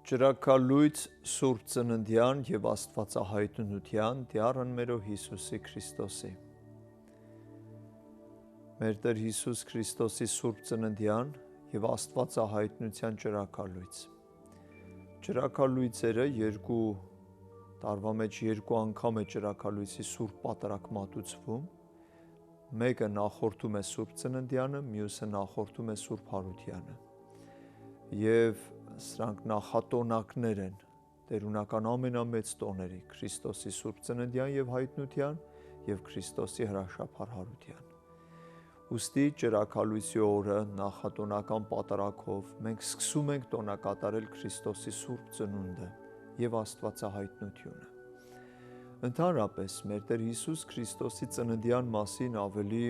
Ջրակալույց Սուրբ Ծննդյան և Աստվածահայտնության դյարն մերո Հիսուսի Քրիստոսի։ Մեր Տեր Հիսուս Քրիստոսի Սուրբ Ծննդյան և Աստվածահայտնության ջրակալույց։ Ջրակալույցերը տարվա մեջ երկու անգամ է ջրակալույցի Սուրբ Պատարագ մատուցվում։ Մեկը նախորդում է Սուրբ Ծննդյանը, մյուսը նախորդում է Սուրբ Հարությանը։ Եվ սրանք նախատոնակներ են տերունական ամենամեծ տոների Քրիստոսի Սուրբ Ծննդյան և Հայտնության և Քրիստոսի հրաշափառ Հարության։ Ուստի ջրակալույցի օրը նախատոնական պատարագով մենք սկսում ենք տոնակատարել Քրիստոսի Սուրբ Ծնունդը և Աստվածահայտնությունը։ Ընդհանրապես մեր Տեր Հիսուս Քրիստոսի ծննդյան մասին ավելի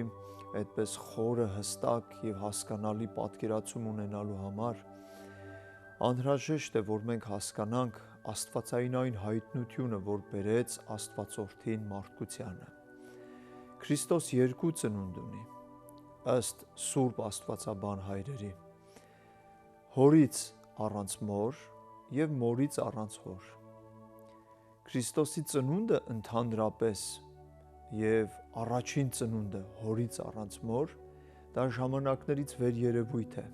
այդպես խորը, հստակ և հասկանալի պատկերացում ունենալու համար անհրաժեշտ է, որ մենք հասկանանք աստվածային այն հայտնությունը, որ բերեց Աստվածորդին մարդկությանը։ Քրիստոս երկու ծնունդ ունի, ըստ Սուրբ Աստվածաբան հայրերի. հորից առանց մոր և մորից առանց հոր։ Քրիստոսի ծնունդը ընդհանրապես և առաջին ծնունդը հորից առանց մոր, դա ժամանակներից վեր երևույթ է։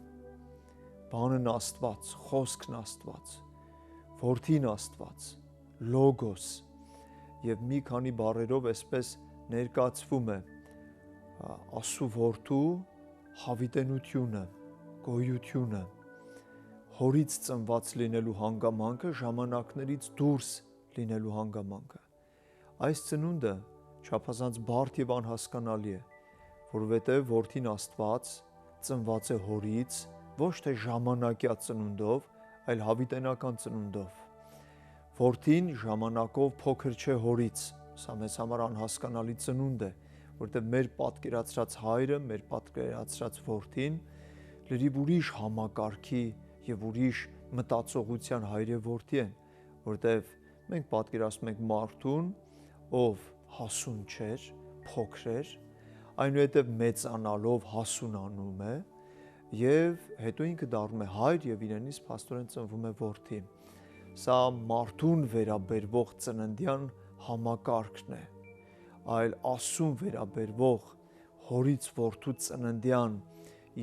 Բանն Աստված, խոսքն Աստված, Որդին Աստված, Լոգոս և մի քանի բառերով այսպես ներկայացվում է Աստծու Որդու հավիտենությունը, գոյությունը, հորից ծնված լինելու հանգամանքը, ժամանակներից դուրս լինելու հանգամանքը։ Այս ծնունդը չափազանց բարդ և անհասկանալի է, որովհետև Որդին Աստված ծնված է հորից, ոչ թե ժամանակյա ծնունդով, այլ հավիտենական ծնունդով։ Որդին ժամանակով փոքր չէ հորից, սա մեզ համար անհասկանալի ծնունդ է, որտեղ մեր պատկերացրած հայրը, մեր պատկերացրած որդին լրիվ ուրիշ համակարգի և ուրիշ մտածողության հայր և որդի են, որտեղ մենք պատկերացնում ենք մարդուն, ով հասուն չէր, փոքր էր, այնուհետև մեծանալով հասունանում է և հետո ինքը դառնում է հայր և իրենից փաստորեն ծնվում է որդի։ Սա մարդուն վերաբերվող ծննդյան համակարգն է, այլ Աստծուն վերաբերվող հորից որդու ծննդյան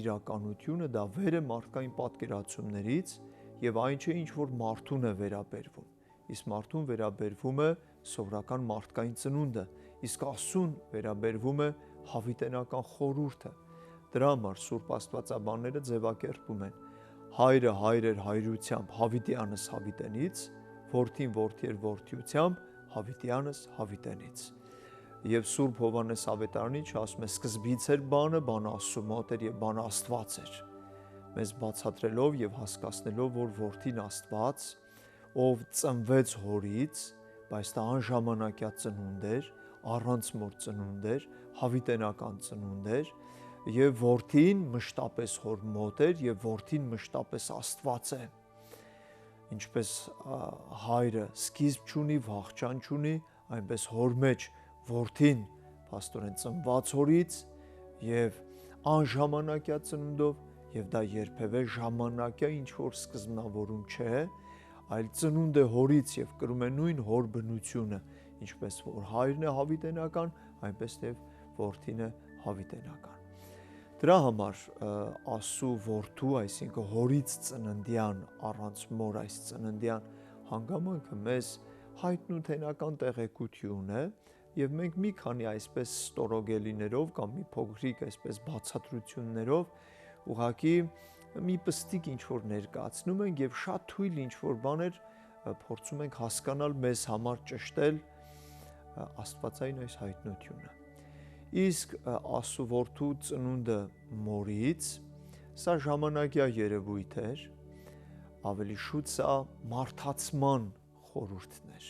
իրականությունը դա վեր է մարդկային պատկերացումներից և այն չէ, ինչ որ մարդուն է վերաբերվում, իսկ մարդուն վերաբերվում է սովորական մարդկային ծնունդը, իսկ Աստծուն վերաբերվում է հավիտենական խորհուրդը։ Դրա համար Սուրբ Աստվածաբանները ձևակերպում են. հայրը հայր էր հայրությամբ, հավիտյանս հավիտենից, որդին որդի էր որդիությամբ, հավիտյանս հավիտենից։ Եվ Սուրբ Հովհաննես Ավետարանիչը ասում է. սկզբից էր բանը, բանը Աստծու մոտ էր և բանը Աստված էր, մեզ բացատրելով և հասկացնելով, որ որդին Աստված, ով ծնվեց հորից, բայց դա անժամանակյա ծնունդ էր, առանց մոր ծնունդ էր, հավիտենական ծնունդ էր, և որդին մշտապես հոր մոտ էր և որդին մշտապես Աստված է։ Ինչպես հայրը սկիզբ չունի, վախճան չունի, այնպես հոր մեջ որդին փաստորեն ծնված հորից և անժամանակյա ծնունդով, և դա երբևէ ժամանակյա ինչ-որ սկզբնավորում չէ, այլ ծնունդ է հորից և կրում է նույն հոր բնությունը, ինչպես որ հայրն է հավիտենական, այնպես և որդին է հավիտենական։ Դրա համար Աստծու Որդու, այսինքն հորից ծննդյան առանց մոր այս ծննդյան հանգամանքը մեզ հայտնութենական տեղեկություն է և մենք մի քանի այսպես ստորոգելիներով կամ մի փոքրիկ այսպես բացատրություններով ուղղակի մի պստիկ ինչ-որ ներկայացնում ենք և շատ թույլ ինչ-որ բաներ փորձում ենք հասկանալ, մեզ համար ճշտել աստվածային այս հայտնությունը։ Իսկ Աստծու Որդու ծնունդը մորից, սա ժամանակյա երևույթ էր, ավելի շուտ սա մարդացման խորհուրդն էր,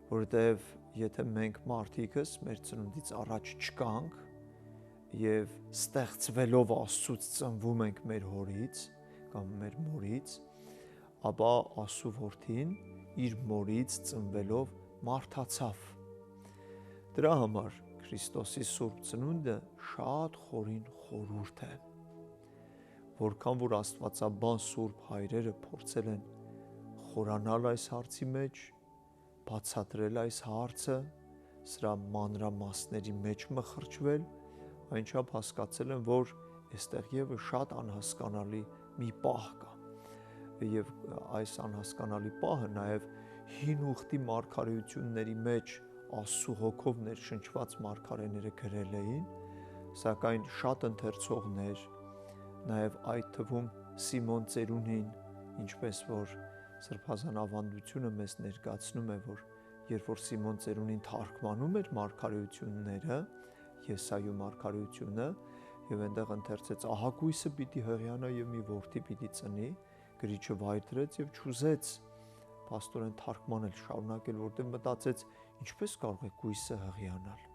որովհետև եթե մենք մարդիկս մեր ծնունդից առաջ չկանք և ստեղծվելով Աստծուց ծնվում ենք մեր հորից կամ մեր մորից, ապա Աստծու Որդին իր մորից ծնվելով մարդացավ։ Դրա համար Քրիստոսի Սուրբ Ծնունդը շատ խորին խորհուրդ է, որքան որ աստվածաբան սուրբ հայրերը փորձել են խորանալ այս հարցի մեջ, բացատրել այս հարցը, սրա մանրամասների մեջ մխրճվել, այնչափ հասկացել եմ, որ այստեղ ևս շատ անհասկանալի մի պահ կա։ Եվ այս անհասկանալի պահը նաև հին ուխտի մարգարեությունների մեջ Աստծու հոգով ներշնչված մարգարեները գրել էին, սակայն շատ ընթերցողներ, նաև այդ թվում Սիմոն Ծերունին, ինչպես որ Սրբազան ավանդությունը մեզ ներկայացնում է, որ երբ որ Սիմոն Ծերունին թարգմանում էր մարգարեությունները, Եսայու մարգարեությունը, եւ այնտեղ ընթերցեց ահագույսը պիտի հղիանա եւ մի որդի պիտի ծնի, գրիչը վայր դրեց եւ չուզեց փաստորեն թարգմանել, շարունակել, որտեղ մտածեց ինչպես կարող է գույսը հղիանալ։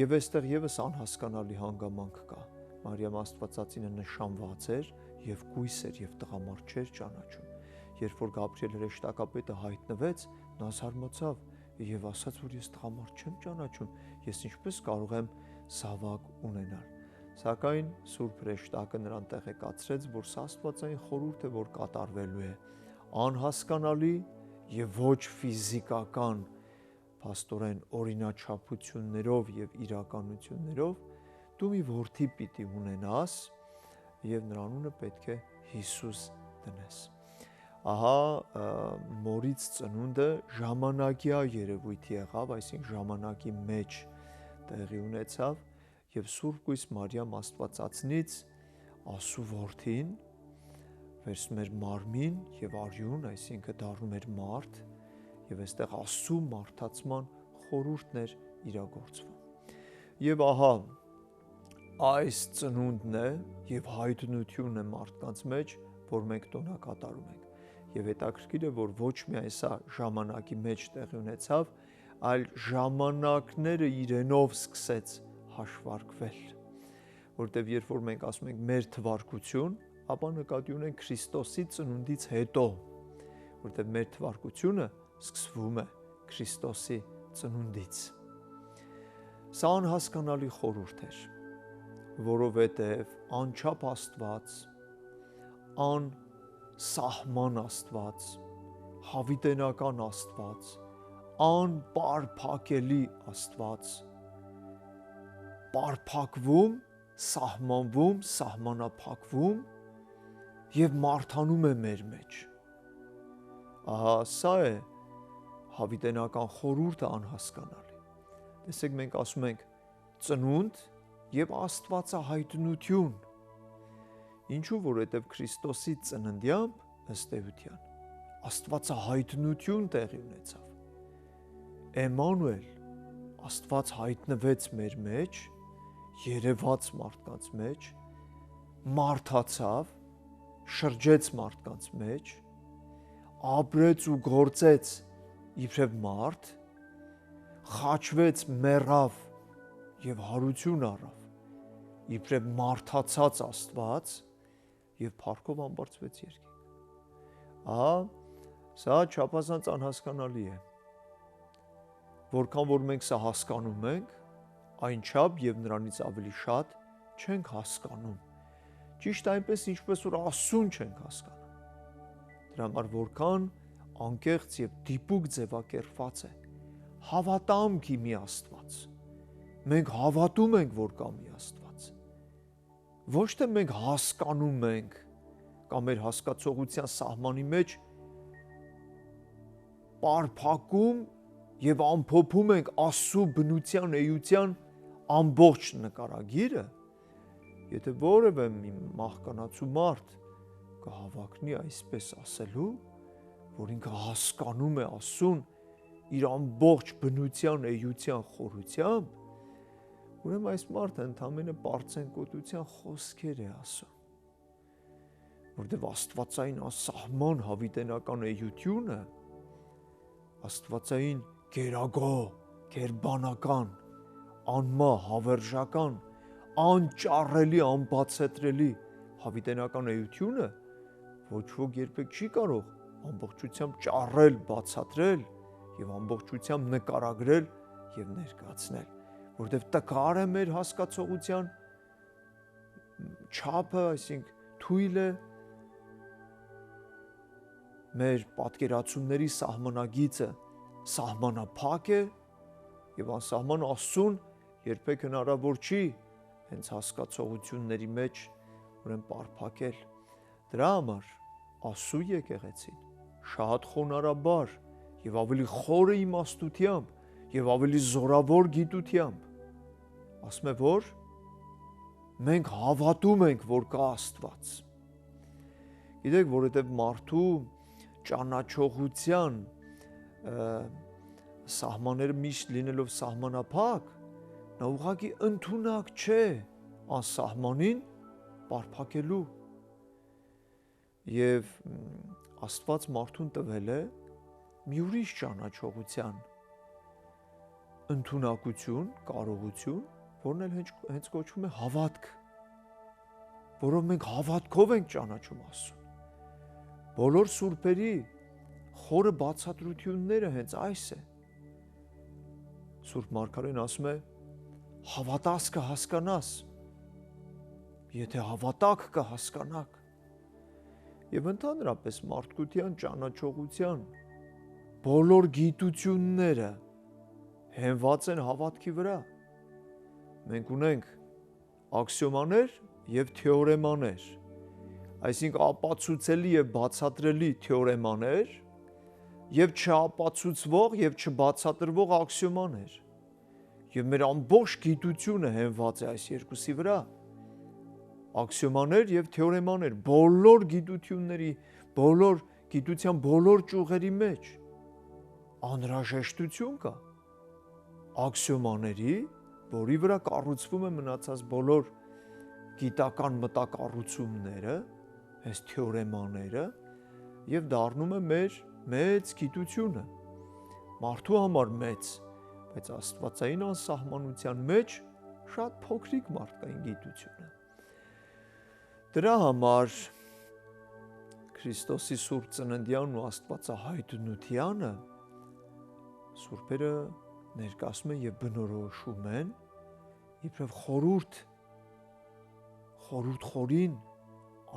Եվ այստեղ եւս անհասկանալի հանգամանք կա։ Մարիամ Աստվածածինը նշանված էր եւ գույս էր եւ տղամարդ չէր ճանաչում։ Երբ որ Գաբրիել հրեշտակապետը հայտնվեց, նա զարմացավ եւ ասաց, որ ես տղամարդ չեմ ճանաչում, ես ինչպես կարող եմ զավակ ունենալ։ Սակայն Սուրբ հրեշտակը նրան տեղեկացրեց, որ սա Աստվածային խորհուրդ է, որ կատարվելու է, անհասկանալի եւ ոչ ֆիզիկական փաստորեն օրինաչափություններով եւ իրականություններով դու մի որդի պիտի ունենաս եւ նրա անունը պետք է Հիսուս դնես։ Ահա մորից ծնունդը ժամանակյա երևույթ եղավ, այսինքն ժամանակի մեջ տեղի ունեցավ եւ Սուրբ Գույս Մարիամ Աստվածածնից Աստծու որդին վերցնում էր մարմին եւ արյուն, այսինքն դառնում էր մարդ եւ այստեղ Աստծու մարդացման խորհուրդն էր իրագործվում։ Եվ ահա այս ծնունդն է եւ հայտնությունը մարդկանց մեջ, որ մենք տոնակատարում ենք։ Եվ հետաքրքիր է, որ ոչ միայն սա ժամանակի մեջ տեղի ունեցավ, այլ ժամանակները իրենով սկսեց հաշվարկվել, որտեղ երբ որ մենք ասում ենք մեր թվարկություն, ապա նկատի ունենք Քրիստոսի ծնունդից հետո, որտեղ մեր թվարկությունը սկսվում է Քրիստոսի ծնունդից։ Սա անհասկանալի խորհուրդ էր, որովհետև անչափ Աստված, անսահման Աստված, հավիտենական Աստված, անպարփակելի Աստված, պարփակվում, սահմանվում, սահմանափակվում եւ մարդանում է մեր մեջ։ Ահա սա է հավիտենական խորհուրդը անհասկանալի։ Տեսեք, մենք ասում ենք ծնունդ եւ Աստվածահայտնություն։ Ինչու, որովհետեւ Քրիստոսի ծննդյամբ ըստ էության Աստվածահայտնություն տեղի ունեցավ։ Էմանուել, Աստված հայտնվեց մեր մեջ, երևաց մարդկանց մեջ, մարդացավ, շրջեց մարդկանց մեջ, ապրեց ու գործեց իբրև մարդ, խաչվեց, մեռավ եւ հարություն առավ, իբրև մարդացած Աստված եւ փառքով ամբարձվեց երկինք։ Ահա սա չափազանց անհասկանալի է։ Որքան որ մենք սա հասկանում ենք, այնչափ եւ նրանից ավելի շատ չենք հասկանում։ Ճիշտ այնպես, ինչպես որ Աստծուն չենք հասկանում։ Դրա համար որքան անկեղծ եւ դիպուկ ձևակերպված է հավատամքի մի Աստված։ Մենք հավատում ենք, որ կա մի Աստված։ Ոչ թե մենք հասկանում ենք կամ մեր հասկացողության սահմանի մեջ պարփակում եւ ամփոփում ենք Աստծու բնության էության ամբողջ նկարագիրը, եթե որևէ մի մահկանացու մարդ կհավակնի այսպես ասելու, որ ինքը հասկանում է Աստծուն իր ամբողջ բնության էության խորությամբ, ուրեմն այս մարդը ընդամենը պարծենկոտության խոսքեր է ասում, որտեղ Աստվածային անսահման հավիտենական էությունը, Աստվածային գերագո, գերբանական, անմահ, հավերժական, անճառելի, անբացատրելի հավիտենական էությունը ոչ ոք երբեք չի կարող ամբողջությամբ ճառել, բացատրել եւ ամբողջությամբ նկարագրել եւ ներկայացնել, որովհետեւ տկար է մեր հասկացողության չափը, այսինքն թույլ է մեր պատկերացումների սահմանագիծը սահմանափակ է եւ անսահման Աստծուն երբեք հնարավոր չի հենց հասկացողությունների մեջ ուրեմն պարփակել։ Դրա համար Աստծո եկեղեցին շատ խոնարհաբար եւ ավելի խորը իմաստությամբ եւ ավելի զորավոր գիտությամբ ասում է, որ մենք հավատում ենք, որ կա Աստված։ Գիտեք, որովհետեւ մարդու ճանաչողության սահմանները միշտ լինելով սահմանափակ, նա ուղղակի ընդունակ չէ անսահմանին պարփակելու։ Եվ Աստված մարդուն տվել է մի ուրիշ ճանաչողության ընդունակություն, կարողություն, որն էլ հենց կոչվում է հավատք, որով մենք հավատքով ենք ճանաչում Աստծուն։ Բոլոր սուրբերի խորը բացատրությունները հենց այս է։ Սուրբ Մարգարեն ասում է. հավատաս կհասկանաս, եթե հավատաք կհասկանաք։ Եվ ընդհանրապես մարդկության ճանաչողության բոլոր գիտությունները հենված են հավատքի վրա։ Մենք ունենք աքսիոմաներ եւ թեորեմաներ, այսինքն ապացուցելի եւ բացատրելի թեորեմաներ եւ չապացուցվող եւ չբացատրվող աքսիոմաներ։ Եվ մեր ամբողջ գիտությունը հենված է այս երկուսի վրա։ Աքսիոմաներ եւ թեորեմաներ, բոլոր գիտությունների, գիտության բոլոր ճյուղերի մեջ անհրաժեշտություն կա աքսիոմաների, որի վրա կառուցվում է մնացած բոլոր գիտական մտակառուցումները, հենց թեորեմաները, եւ դառնում է մեր մեծ գիտությունը, մարդու համար մեծ, բայց աստվածային անսահմանության մեջ շատ փոքրիկ մարդկային գիտությունը։ Դրա համար Քրիստոսի Սուրբ Ծննդյանն ու Աստվածահայտնությանը սուրբերը ներկայացում են եւ բնորոշում են իբրև խորհուրդ խորին,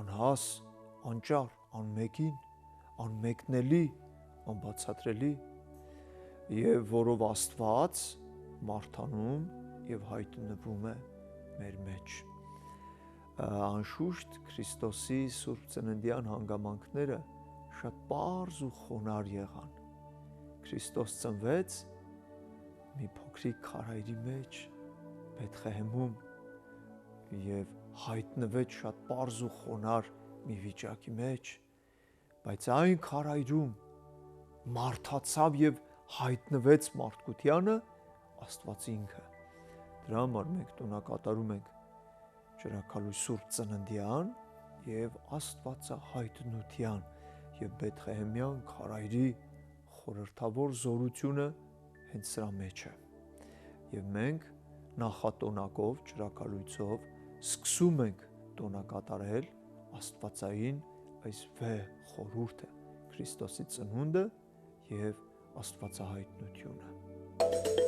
անհաս, անճար, անմեկին, անմեկնելի, անբացատրելի եւ որով Աստված մարդանում եւ հայտնվում է մեր մեջ։ Անշուշտ Քրիստոսի Սուրբ Ծննդյան հանգամանքները շատ պարզ ու խոնարհ եղան։ Քրիստոս ծնվեց մի փոքրիկ քարայրի մեջ Բեթղեհեմում եւ հայտնվեց շատ պարզ ու խոնարհ մի վիճակի մեջ, բայց այն քարայրում մարդացավ եւ հայտնվեց մարդկությանը Աստված ինքը։ Դրա համար մենք տոնակատարում ենք Ճրագալույս Սուրբ Ծննդյան եւ Աստվածահայտնության եւ Բեթղեհեմյան քարայրի խորհրդավոր զորությունը հենց սրա մեջ է։ Եվ մենք նախատոնակով, ճրագալույցով սկսում ենք տոնակատարել Աստվածային այս վեհ խորհուրդը, Քրիստոսի ծնունդը եւ Աստվածահայտնությունը։